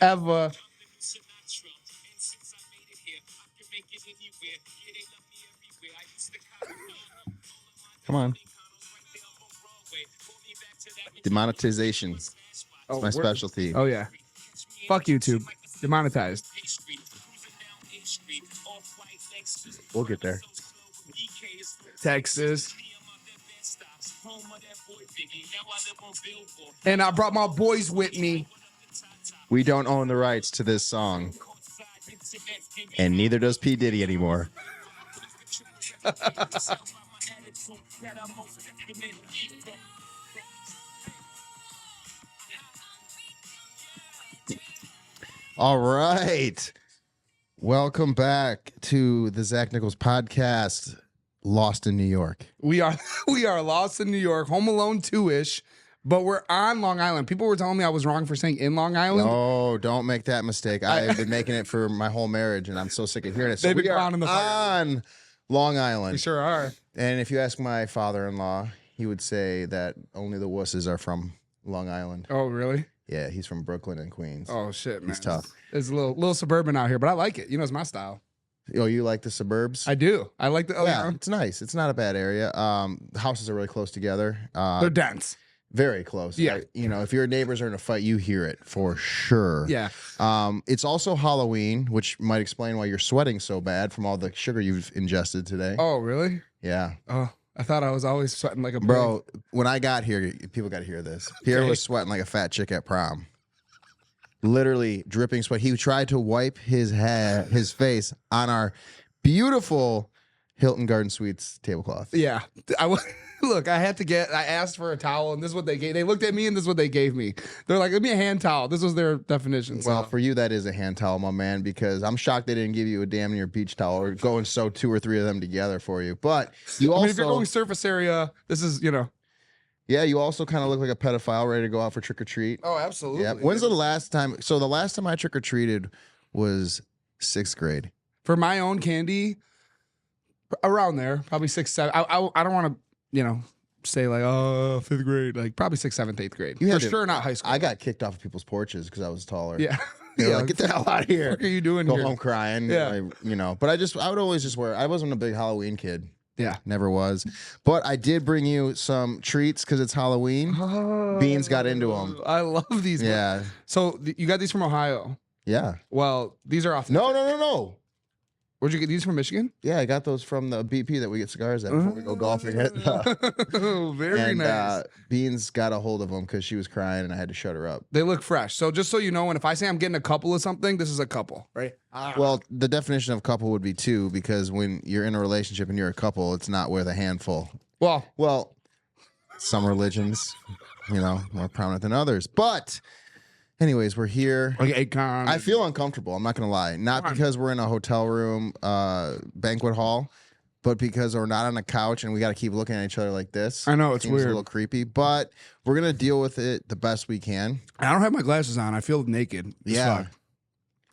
ever. Come on. Demonetization. It's my specialty. Oh, yeah. Fuck YouTube. Demonetized. We'll get there. Texas. And I brought my boys with me. We don't own the rights to this song. And neither does P. Diddy anymore. All right. Welcome back to the Zach Nichols podcast, Lost in New York. We are lost in New York, Home Alone 2-ish, but we're on Long Island. People were telling me I was wrong for saying in Long Island. No, don't make that mistake. I have been making it for my whole marriage, and I'm so sick of hearing it. So we are on Long Island. We sure are. And if you ask my father-in-law, he would say that only the wusses are from Long Island. Oh, really? Yeah, he's from Brooklyn and Queens. Oh, shit, man. He's tough. It's a little suburban out here, but I like it. You know, it's my style. Oh, you like the suburbs? I do. I like the... Yeah, it's nice. It's not a bad area. The houses are really close together. They're dense. Very close. Yeah. If your neighbors are in a fight, you hear it for sure. Yeah. It's also Halloween, which might explain why you're sweating so bad from all the sugar you've ingested today. Oh, really? Yeah. Oh, I thought I was always sweating like a bro. When I got here, people got to hear this. Pierre was sweating like a fat chick at prom. Literally dripping sweat. He tried to wipe his face on our beautiful Hilton Garden Suites tablecloth. Yeah. Look, I asked for a towel, and this is what they gave. They looked at me, and this is what they gave me. They're like, give me a hand towel. This was their definition. Well, for you, that is a hand towel, my man, because I'm shocked they didn't give you a damn near beach towel or go and sew 2 or 3 of them together for you. But you also... if you're going surface area, this is, Yeah, you also kind of look like a pedophile ready to go out for trick-or-treat. Oh, absolutely. Yeah. When's the last time? So the last time I trick-or-treated was 6th grade. For my own candy, around there, probably 6th, 7th. I don't want to, say like, 5th grade, like probably 6th, 7th, 8th grade. For sure not high school. I got kicked off of people's porches because I was taller. Yeah. They were like, get the hell out of here. What are you doing Go here? home crying. Yeah. But I would always just wear, I wasn't a big Halloween kid. Yeah. Never was. But I did bring you some treats because it's Halloween. Oh, Beans got into them. I love these. Yeah. So you got these from Ohio? Yeah. Well, these are off. No. Where'd you get these from? Michigan? Yeah, I got those from the BP that we get cigars at before we go golfing. Oh, very nice. Beans got a hold of them because she was crying and I had to shut her up. They look fresh. So just so you know, and if I say I'm getting a couple of something, this is a couple, right? Well, the definition of couple would be 2 because when you're in a relationship and you're a couple, it's not with a handful. Well, some religions, more prominent than others. But anyways, we're here. Like Akon. I feel uncomfortable. I'm not going to lie. Not because we're in a hotel room, banquet hall, but because we're not on a couch and we got to keep looking at each other like this. I know, it's Seems weird. a little creepy, but we're going to deal with it the best we can. I don't have my glasses on. I feel naked. Yeah.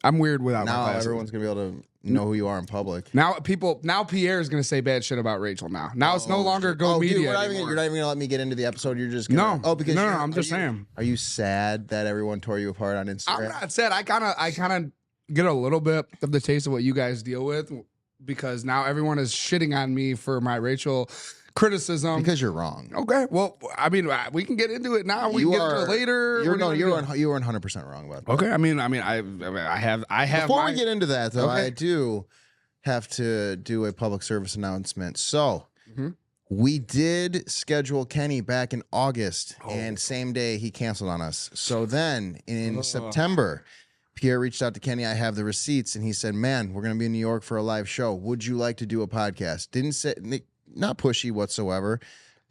I'm weird without my Now glasses. everyone's going to be able to know who you are in public. Now Pierre is going to say bad shit about Rachel now. Now it's no longer Go Media dude, you're not anymore. even going to let me get into the episode. You're just going to... No. Oh, because No, I'm just saying. Are you sad that everyone tore you apart on Instagram? I'm not sad. I kind of get a little bit of the taste of what you guys deal with because now everyone is shitting on me for my Rachel criticism. Because you're wrong. Okay. Well, I mean, we can get into it now. We can get into it later. You were 100% wrong about that. Okay. I mean, I have. Before we get into that, though, I do have to do a public service announcement. So we did schedule Kenny back in August, and same day he canceled on us. So then in September, Pierre reached out to Kenny. I have the receipts, and he said, "Man, we're going to be in New York for a live show. Would you like to do a podcast?" Didn't say. Not pushy whatsoever.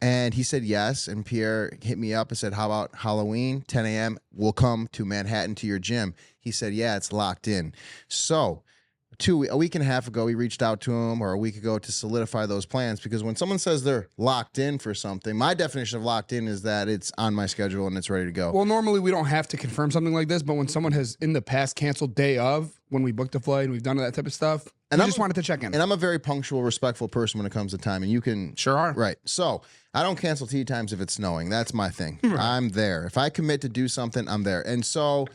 And he said yes. And Pierre hit me up and said, how about Halloween, 10 a.m.? We'll come to Manhattan to your gym. He said, yeah, it's locked in. So a week and a half ago, we reached out to him, or a week ago, to solidify those plans. Because when someone says they're locked in for something, my definition of locked in is that it's on my schedule and it's ready to go. Well, normally we don't have to confirm something like this, but when someone has in the past canceled day of, when we booked a flight and we've done that type of stuff, And I just wanted to check in. And I'm a very punctual, respectful person when it comes to time. And you can... Sure are. Right. So I don't cancel tea times if it's snowing. That's my thing. Right. I'm there. If I commit to do something, I'm there. And so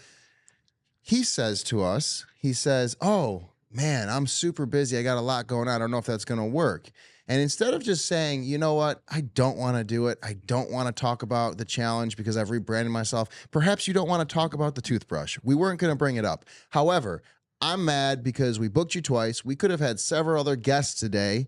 he says to us, he says, oh, man, I'm super busy. I got a lot going on. I don't know if that's going to work. And instead of just saying, you know what, I don't want to do it. I don't want to talk about the challenge because I've rebranded myself. Perhaps you don't want to talk about the toothbrush. We weren't going to bring it up. However, I'm mad because we booked you twice. We could have had several other guests today.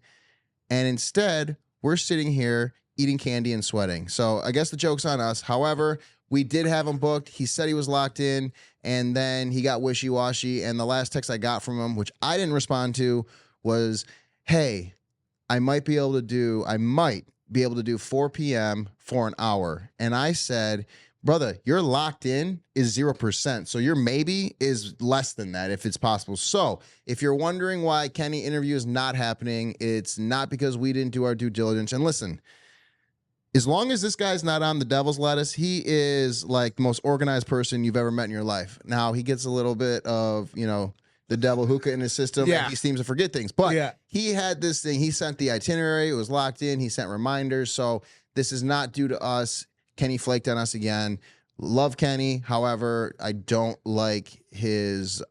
And instead, we're sitting here eating candy and sweating. So I guess the joke's on us. However, we did have him booked. He said he was locked in, and then he got wishy-washy. And the last text I got from him, which I didn't respond to, was, hey, I might be able to do 4 p.m. for an hour. And I said, brother, your locked in is 0%. So your maybe is less than that if it's possible. So if you're wondering why Kenny interview is not happening, it's not because we didn't do our due diligence. And listen, as long as this guy's not on the devil's lettuce, he is like the most organized person you've ever met in your life. Now, he gets a little bit of, the devil hookah in his system. Yeah. And he seems to forget things. But he had this thing. He sent the itinerary. It was locked in. He sent reminders. So this is not due to us. Kenny flaked on us again. Love Kenny. However, I don't like his...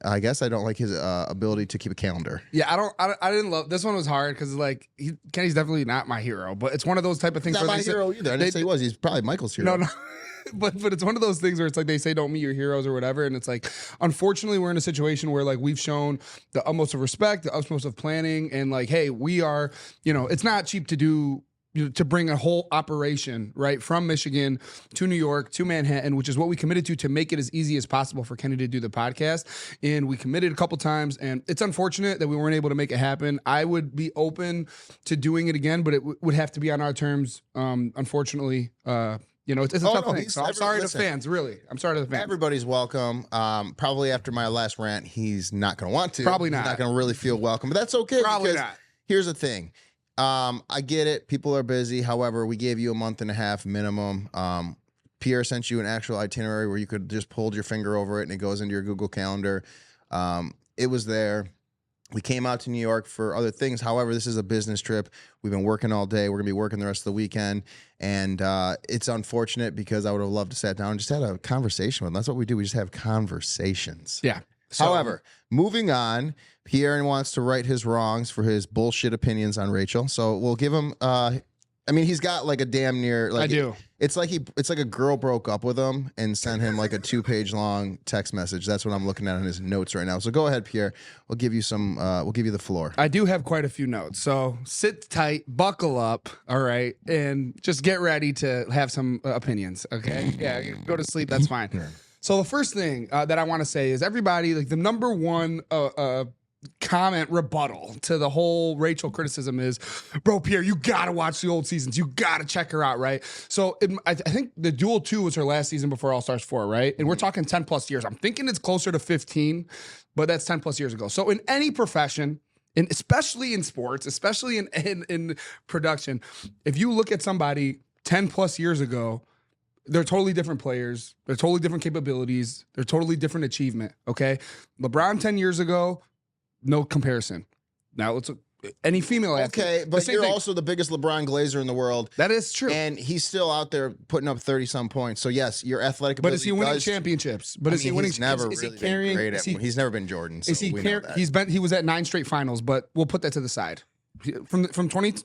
I guess I don't like his ability to keep a calendar. Yeah, I didn't love this one. Was hard because like Kenny's definitely not my hero, but it's one of those type of things. He's not my hero either. I didn't say he was. He's probably Michael's hero. No. But it's one of those things where it's like they say don't meet your heroes or whatever, and it's like unfortunately we're in a situation where like we've shown the utmost of respect, the utmost of planning, and like hey, we are it's not cheap to do. To bring a whole operation right from Michigan to New York to Manhattan, which is what we committed to make it as easy as possible for Kenny to do the podcast. And we committed a couple times, and it's unfortunate that we weren't able to make it happen. I would be open to doing it again, but it would have to be on our terms. Unfortunately, it's a tough thing. So I'm sorry to fans, really. I'm sorry to the fans. Everybody's welcome. Probably after my last rant, he's not going to want to. Probably not. He's not going to really feel welcome, but that's okay. Probably not. Here's the thing. I get it. People are busy. However, we gave you a month and a half minimum. Pierre sent you an actual itinerary where you could just hold your finger over it and it goes into your Google Calendar. It was there. We came out to New York for other things. However, this is a business trip. We've been working all day. We're going to be working the rest of the weekend. And it's unfortunate because I would have loved to sit down and just had a conversation with them. That's what we do. We just have conversations. Yeah. So, however, moving on, Pierre wants to right his wrongs for his bullshit opinions on Rachel. So we'll give him. He's got like a damn near. Like, I do. It's like a girl broke up with him and sent him like a 2-page long text message. That's what I'm looking at in his notes right now. So go ahead, Pierre. We'll give you some. We'll give you the floor. I do have quite a few notes. So sit tight, buckle up, all right, and just get ready to have some opinions. Okay. Yeah. Go to sleep. That's fine. Yeah. So the first thing that I want to say is everybody, like the number one comment rebuttal to the whole Rachel criticism is, bro, Pierre, you got to watch the old seasons. You got to check her out, right? So I think the Duel 2 was her last season before All-Stars 4, right? And we're talking 10 plus years. I'm thinking it's closer to 15, but that's 10 plus years ago. So in any profession, and especially in sports, especially in production, if you look at somebody 10 plus years ago, they're totally different players. They're totally different capabilities. They're totally different achievement, okay? LeBron 10 years ago, no comparison. Now, let's any female athlete. Okay, but you're also the biggest LeBron Glazer in the world. That is true. And he's still out there putting up 30-some points. So, yes, your athletic ability But is he winning championships? But is he winning? He's never really been great at he's never been Jordan. So he was at 9 straight finals, but we'll put that to the side. From 2000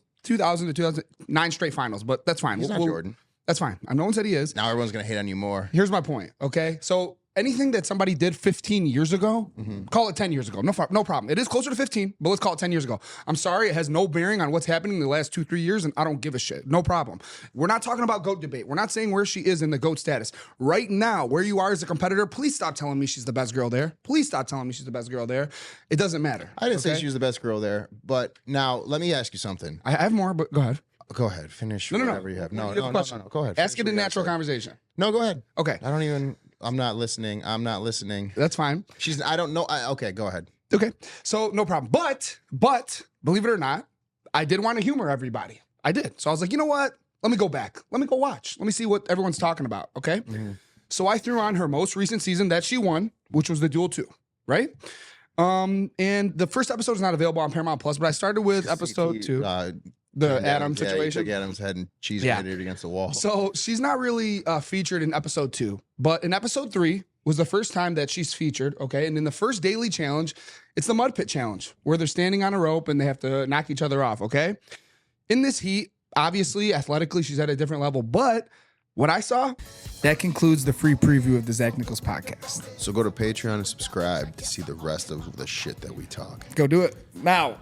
to 2009 straight finals, but that's fine. He's not Jordan. That's fine. No one said he is. Now everyone's going to hate on you more. Here's my point, okay? So anything that somebody did 15 years ago, call it 10 years ago. No problem. It is closer to 15, but let's call it 10 years ago. I'm sorry, it has no bearing on what's happening in the last 2-3 years, and I don't give a shit. No problem. We're not talking about GOAT debate. We're not saying where she is in the GOAT status. Right now, where you are as a competitor, please stop telling me she's the best girl there. Please stop telling me she's the best girl there. It doesn't matter. I didn't say she was the best girl there, but now let me ask you something. I have more, but go ahead. Go ahead. Finish whatever you have. No. Go ahead. Ask it in natural conversation. No, go ahead. Okay. I'm not listening. That's fine. I don't know. Okay, go ahead. Okay. So no problem. But believe it or not, I did want to humor everybody. I did. So I was like, you know what? Let me go back. Let me go watch. Let me see what everyone's talking about. Okay. So I threw on her most recent season that she won, which was the Duel 2, right? And the first episode is not available on Paramount Plus, but I started with episode 2. The Adam situation. Yeah, Adam's head and cheese it against the wall. So she's not really featured in episode 2, but in episode 3 was the first time that she's featured. Okay, and in the first daily challenge, it's the mud pit challenge where they're standing on a rope and they have to knock each other off. Okay, in this heat, obviously athletically she's at a different level, but what I saw, that concludes the free preview of the Zach Nichols podcast. So go to Patreon and subscribe to see the rest of the shit that we talk. Go do it now.